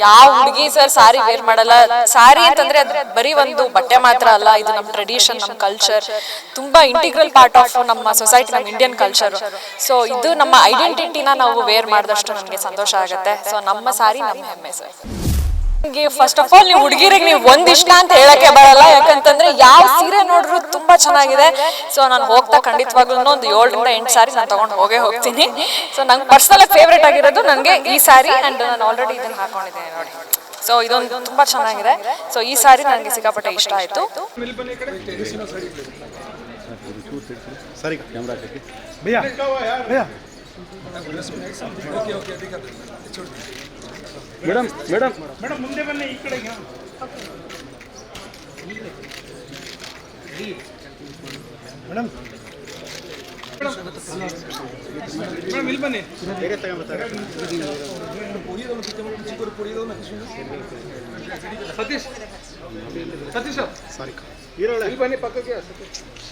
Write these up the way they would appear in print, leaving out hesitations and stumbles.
ಯಾವ ಹುಡುಗಿ sir sorry wear ಮಾಡಲ್ಲ. ಸಾರಿ ಅಂತಂದ್ರೆ ಅದು ಬರೀ ಒಂದು ಬಟ್ಟೆ ಮಾತ್ರ ಅಲ್ಲ, ಇದು ನಮ್ಮ ಟ್ರೆಡಿಷನ್, ನಮ್ಮ ಕಲ್ಚರ್, ತುಂಬಾ ಇಂಟಿಗ್ರಲ್ ಪಾರ್ಟ್ ಆಫ್ ನಮ್ಮ ಸೊಸೈಟಿ, ನಮ್ಮ ಇಂಡಿಯನ್ ಕಲ್ಚರ್. ಸೊ ಇದು ನಮ್ಮ ಐಡೆಂಟಿಟಿನ ನಾವು ವೇರ್ ಮಾಡಿದಷ್ಟು ನನಗೆ ಸಂತೋಷ ಆಗುತ್ತೆ. ಸೊ ನಮ್ಮ ಸಾರಿ ನಮ್ಮ ಹೆಮ್ಮೆ ಸರ್. ನಿಮಗೆ ಫಸ್ಟ್ ಆಫ್ ಆಲ್ ನೀವು ಹುಡುಗಿರಿಗೆ ನೀವು ಒಂದ್ ಇಷ್ಟ ಅಂತ ಹೇಳಕ್ಕೆ ಬರಲ್ಲ, ಯಾಕಂತಂದ್ರೆ ಯಾವ ಸೀರೆ ನೋಡ್ರು ತುಂಬಾ ಚೆನ್ನಾಗಿದೆ. ಸೊ ನಾನು ಹೋಗ್ತಾ ಖಂಡಿತವಾಗ್ಲೂ ಒಂದು 7 ರಿಂದ 8 ಸಾರಿ ನಾನು ತಗೊಂಡು ಹೋಗ್ತೀನಿ. ಸೊ ನಂಗೆ ಪರ್ಸನಲ್ ಫೇವ್ರೇಟ್ ಆಗಿರೋದು ನನಗೆ ಈ ಸಾರಿ, ಅಂಡ್ ನಾನು ಆಲ್ರೆಡಿ ಇದನ್ನ ಹಾಕೊಂಡಿದ್ದೇನೆ ನೋಡಿ. ಸೊ ಇದೊಂದು ತುಂಬಾ ಚೆನ್ನಾಗಿದೆ. ಸೊ ಈ ಸಾರಿ ನನಗೆ ಸಿಕ್ಕಾಪಟ್ಟೆ ಇಷ್ಟ ಆಯ್ತು. ಮೇಡಮ್ ಮೇಡಮ್ ಮೇಡಮ್ ಮುಂದೆ ಬನ್ನಿ, ಈ ಕಡೆಗೆ. ಮೇಡಮ್ ಮೇಡಮ್ ಇಲ್ಲಿ ಬನ್ನಿ. ಸತೀಶ್ ಸತೀಶ್ ಸಾರಿ ಇಲ್ಲಿ ಬನ್ನಿ ಪಕ್ಕಕ್ಕೆ.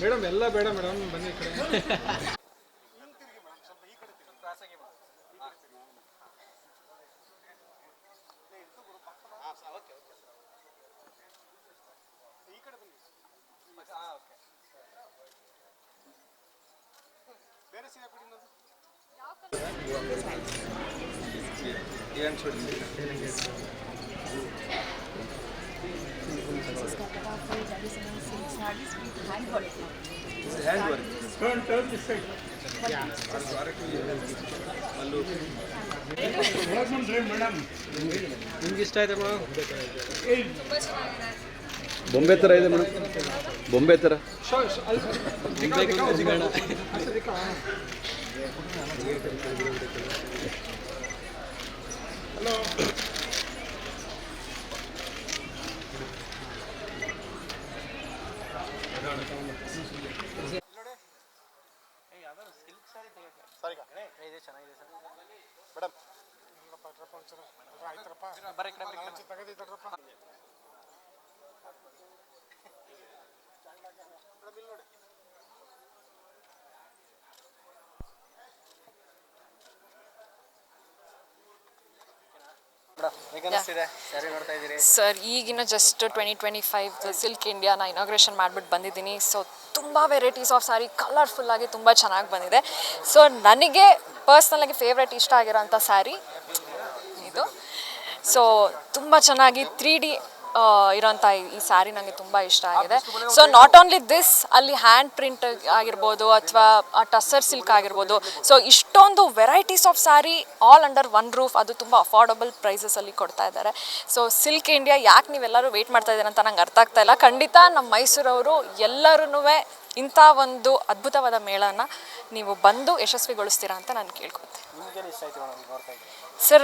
ಮೇಡಮ್ ಎಲ್ಲ ಬೇಡ ಮೇಡಮ್, ಬನ್ನಿ ಈ ಕಡೆ. ನಿಮ್ಗೆ ಇಷ್ಟ ಆಯ್ತಾ ಮೇಡಮ್? ಬೊಂಬೆ ಥರ ಇದೆ ಮೇಡಮ್, ಬೊಂಬೆ ಥರ. ಹಲೋ ಸರ್ ಈಗಿನ ಜಸ್ಟ್ 2025 ಸಿಲ್ಕ್ ಇಂಡಿಯಾನ ಇನಾಗ್ರೇಷನ್ ಮಾಡಿಬಿಟ್ಟು ಬಂದಿದ್ದೀನಿ. ಸೊ ತುಂಬ ವೆರೈಟೀಸ್ ಆಫ್ ಸಾರಿ ಕಲರ್ಫುಲ್ ಆಗಿ ತುಂಬ ಚೆನ್ನಾಗಿ ಬಂದಿದೆ. ಸೊ ನನಗೆ ಪರ್ಸ್ನಲಾಗಿ ಫೇವ್ರೇಟ್ ಇಷ್ಟ ಆಗಿರೋಂಥ ಸ್ಯಾರಿ ಇದು. ಸೊ ತುಂಬ ಚೆನ್ನಾಗಿ 3D ಇರೋಂಥ ಈ ಸ್ಯಾರಿ ನನಗೆ ತುಂಬ ಇಷ್ಟ ಆಗಿದೆ. ಸೊ ನಾಟ್ ಓನ್ಲಿ ದಿಸ್, ಅಲ್ಲಿ ಹ್ಯಾಂಡ್ ಪ್ರಿಂಟ್ ಆಗಿರ್ಬೋದು ಅಥವಾ ಟಸ್ಸರ್ ಸಿಲ್ಕ್ ಆಗಿರ್ಬೋದು. ಸೊ ಇಷ್ಟೊಂದು varieties of sari all under one roof, ಅದು ತುಂಬ ಅಫೋರ್ಡಬಲ್ ಪ್ರೈಸಸಲ್ಲಿ ಕೊಡ್ತಾ ಇದ್ದಾರೆ. ಸೊ ಸಿಲ್ಕ್ ಇಂಡಿಯಾ ಯಾಕೆ ನೀವೆಲ್ಲರೂ ವೆಯ್ಟ್ ಮಾಡ್ತಾ ಇದ್ದೀರ ಅಂತ ನಂಗೆ ಅರ್ಥ ಆಗ್ತಾ ಇಲ್ಲ. ಖಂಡಿತ ನಮ್ಮ ಮೈಸೂರವರು ಎಲ್ಲರೂ ಇಂಥ ಒಂದು ಅದ್ಭುತವಾದ ಮೇಳನ ನೀವು ಬಂದು ಯಶಸ್ವಿಗೊಳಿಸ್ತೀರಾ ಅಂತ ನಾನು ಕೇಳ್ಕೊತೀನಿ. ಸರ್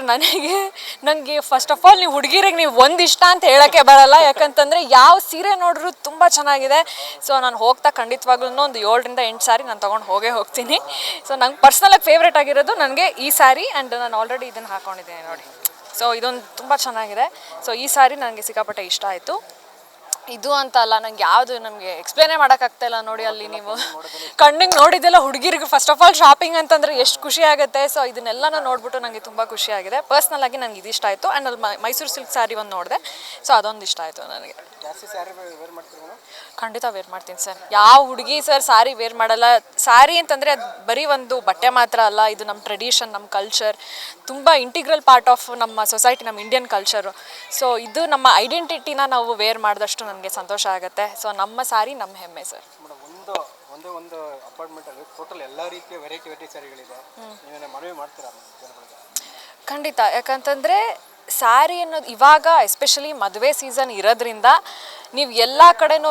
ನನಗೆ ಫಸ್ಟ್ ಆಫ್ ಆಲ್ ನೀವು ಹುಡುಗಿರಿಗೆ ನೀವು ಒಂದು ಇಷ್ಟ ಅಂತ ಹೇಳೋಕ್ಕೆ ಬರಲ್ಲ, ಯಾಕಂತಂದರೆ ಯಾವ ಸೀರೆ ನೋಡ್ರು ತುಂಬ ಚೆನ್ನಾಗಿದೆ. ಸೊ ನಾನು ಹೋಗ್ತಾ ಖಂಡಿತವಾಗ್ಲೂ ಒಂದು 7 ರಿಂದ 8 ಸಾರಿ ನಾನು ತೊಗೊಂಡು ಹೋಗ್ತೀನಿ. ಸೊ ನಂಗೆ ಪರ್ಸ್ನಲಾಗಿ ಫೇವ್ರೇಟ್ ಆಗಿರೋದು ನನಗೆ ಈ ಸಾರಿ, ಆ್ಯಂಡ್ ನಾನು ಆಲ್ರೆಡಿ ಇದನ್ನು ಹಾಕೊಂಡಿದ್ದೇನೆ ನೋಡಿ. ಸೊ ಇದೊಂದು ತುಂಬ ಚೆನ್ನಾಗಿದೆ. ಸೊ ಈ ಸಾರಿ ನನಗೆ ಸಿಕ್ಕಾಪಟ್ಟೆ ಇಷ್ಟ ಆಯಿತು. ಇದು ಅಂತ ಅಲ್ಲ, ನಂಗೆ ಯಾವುದು ನಮಗೆ ಎಕ್ಸ್ಪ್ಲೇನೇ ಮಾಡೋಕ್ಕಾಗ್ತಾ ಇಲ್ಲ ನೋಡಿ. ಅಲ್ಲಿ ನೀವು ಕಣ್ಣಿಗೆ ನೋಡಿದ್ದೆಲ್ಲ ಹುಡುಗಿರಿಗೆ ಫಸ್ಟ್ ಆಫ್ ಆಲ್ ಶಾಪಿಂಗ್ ಅಂತಂದರೆ ಎಷ್ಟು ಖುಷಿ ಆಗುತ್ತೆ. ಸೊ ಇದನ್ನೆಲ್ಲ ನೋಡಿಬಿಟ್ಟು ನನಗೆ ತುಂಬ ಖುಷಿ ಆಗಿದೆ. ಪರ್ಸ್ನಲಾಗಿ ನನಗೆ ಇದು ಇಷ್ಟ ಆಯಿತು. ಆ್ಯಂಡ್ ಅಲ್ಲಿ ಮೈಸೂರು ಸಿಲ್ಕ್ ಸ್ಯಾರಿ ಒಂದು ನೋಡಿದೆ. ಸೊ ಅದೊಂದು ಇಷ್ಟ ಆಯಿತು ನನಗೆ. ಖಂಡಿತ ವೇರ್ ಮಾಡ್ತೀನಿ ಸರ್. ಯಾವ ಹುಡುಗಿ ಸರ್ ಸಾರಿ ವೇರ್ ಮಾಡಲ್ಲ. ಸಾರಿ ಅಂತಂದರೆ ಅದು ಬರೀ ಒಂದು ಬಟ್ಟೆ ಮಾತ್ರ ಅಲ್ಲ, ಇದು ನಮ್ಮ ಟ್ರೆಡಿಷನ್, ನಮ್ಮ ಕಲ್ಚರ್, ತುಂಬ ಇಂಟಿಗ್ರಲ್ ಪಾರ್ಟ್ ಆಫ್ ನಮ್ಮ ಸೊಸೈಟಿ, ನಮ್ಮ ಇಂಡಿಯನ್ ಕಲ್ಚರು. ಸೊ ಇದು ನಮ್ಮ ಐಡೆಂಟಿಟಿನ ನಾವು ವೇರ್ ಮಾಡಿದಷ್ಟು ನನಗೆ ಸಂತೋಷ ಆಗುತ್ತೆ. ಸೊ ನಮ್ಮ ಸಾರಿ ನಮ್ಮ ಹೆಮ್ಮೆ ಸರ್. ಒಂದು ಅಪಾರ್ಟ್ಮೆಂಟಲ್ಲಿ ಟೋಟಲ್ ಎಲ್ಲ ರೀತಿಯ ವೆರೈಟಿ ಸಾರಿಗಳಿದೆ. ನೀವೇನು ಮನವಿ ಮಾಡ್ತೀರಾ ಜನಗಳಿಗೆ? ಖಂಡಿತ. ಯಾಕಂತಂದರೆ ಸ್ಯಾರಿ ಅನ್ನೋದು ಇವಾಗ ಎಸ್ಪೆಷಲಿ ಮದುವೆ ಸೀಸನ್ ಇರೋದ್ರಿಂದ ನೀವು ಎಲ್ಲ ಕಡೆನೂ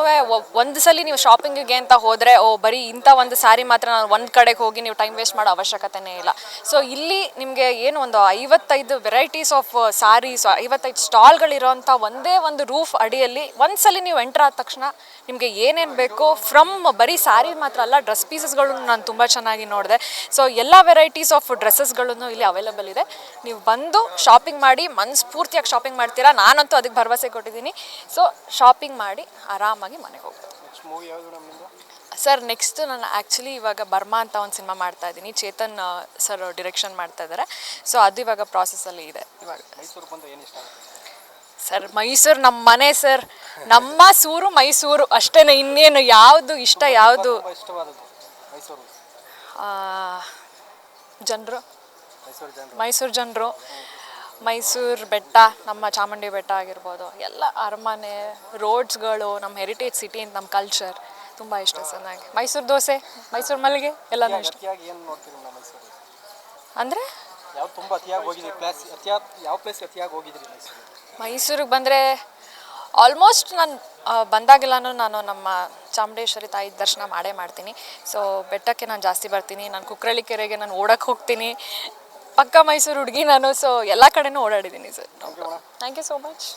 ಒಂದು ಸಲ ನೀವು ಶಾಪಿಂಗಿಗೆ ಅಂತ ಹೋದರೆ ಬರೀ ಇಂಥ ಒಂದು ಸ್ಯಾರಿ ಮಾತ್ರ ನಾನು ಒಂದು ಕಡೆಗೆ ಹೋಗಿ ನೀವು ಟೈಮ್ ವೇಸ್ಟ್ ಮಾಡೋ ಅವಶ್ಯಕತೆನೇ ಇಲ್ಲ. ಸೊ ಇಲ್ಲಿ ನಿಮಗೆ ಏನು ಒಂದು 55 ವೆರೈಟೀಸ್ ಆಫ್ ಸ್ಯಾರೀಸ್, 55 ಸ್ಟಾಲ್ಗಳಿರೋಂಥ ಒಂದೇ ಒಂದು ರೂಫ್ ಅಡಿಯಲ್ಲಿ ಒಂದು ಸಲ ನೀವು ಎಂಟ್ರ್ ಆದ ತಕ್ಷಣ ನಿಮಗೆ ಏನೇನು ಬೇಕೋ ಫ್ರಮ್ ಬರೀ ಸ್ಯಾರಿ ಮಾತ್ರ ಅಲ್ಲ, ಡ್ರೆಸ್ ಪೀಸಸ್ಗಳನ್ನು ನಾನು ತುಂಬ ಚೆನ್ನಾಗಿ ನೋಡಿದೆ. ಸೊ ಎಲ್ಲ ವೆರೈಟೀಸ್ ಆಫ್ ಡ್ರೆಸ್ಸಸ್ಗಳನ್ನು ಇಲ್ಲಿ ಅವೈಲೇಬಲ್ ಇದೆ. ನೀವು ಬಂದು ಶಾಪಿಂಗ್ ಮಾಡಿ ಮನಸ್ಫೂರ್ತಿಯಾಗಿ ಶಾಪಿಂಗ್ ಮಾಡ್ತೀರಾ. ನಾನಂತೂ ಅದಕ್ಕೆ ಭರವಸೆ ಕೊಟ್ಟಿದ್ದೀನಿ. ಸೊ ಶಾಪಿಂಗ್ ಮಾಡಿ ಆರಾಮಾಗಿ ಮನೆಗೆ ಹೋಗ್ಬೋದು. ಸರ್ ನೆಕ್ಸ್ಟ್ ನಾನು ಆ್ಯಕ್ಚುಲಿ ಇವಾಗ ಬರ್ಮಾ ಅಂತ ಒಂದು ಸಿನಿಮಾ ಮಾಡ್ತಾ ಇದ್ದೀನಿ, ಚೇತನ್ ಸರ್ ಡಿರೆಕ್ಷನ್ ಮಾಡ್ತಾ ಇದ್ದಾರೆ. ಸೊ ಅದು ಇವಾಗ ಪ್ರಾಸೆಸ್ಸಲ್ಲಿ ಇದೆ. ಇವಾಗ ಸರ್ ಮೈಸೂರು ನಮ್ಮ ಮನೆ ಸರ್, ನಮ್ಮ ಸೂರು ಮೈಸೂರು ಅಷ್ಟೇ, ಇನ್ನೇನು ಯಾವುದು ಇಷ್ಟ ಯಾವುದು ಜನರು, ಮೈಸೂರು ಜನರು, ಮೈಸೂರು ಬೆಟ್ಟ, ನಮ್ಮ ಚಾಮುಂಡಿ ಬೆಟ್ಟ ಆಗಿರ್ಬೋದು, ಎಲ್ಲ ಅರಮನೆ, ರೋಡ್ಸ್ಗಳು, ನಮ್ಮ ಹೆರಿಟೇಜ್ ಸಿಟಿ, ನಮ್ಮ ಕಲ್ಚರ್ ತುಂಬ ಇಷ್ಟ ಸರ್ ನನಗೆ. ಮೈಸೂರು ದೋಸೆ, ಮೈಸೂರು ಮಲ್ಲಿಗೆ ಎಲ್ಲನೂ ಇಷ್ಟ. ಅಂದರೆ ಮೈಸೂರಿಗೆ ಬಂದರೆ ಆಲ್ಮೋಸ್ಟ್ ನಾನು ಬಂದಾಗೆಲ್ಲನೂ ನಾನು ನಮ್ಮ ಚಾಮುಂಡೇಶ್ವರಿ ತಾಯಿ ದರ್ಶನ ಮಾಡೇ ಮಾಡ್ತೀನಿ. ಸೊ ಬೆಟ್ಟಕ್ಕೆ ನಾನು ಜಾಸ್ತಿ ಬರ್ತೀನಿ. ನಾನು ಕುಕ್ರಳ್ಳಿ ಕೆರೆಗೆ ನಾನು ಓಡಕ್ಕೆ ಹೋಗ್ತೀನಿ. ಪಕ್ಕ ಮೈಸೂರು ಹುಡುಗಿ ನಾನು. ಸೊ ಎಲ್ಲ ಕಡೆನೂ ಓಡಾಡಿದ್ದೀನಿ sir. Thank you so much.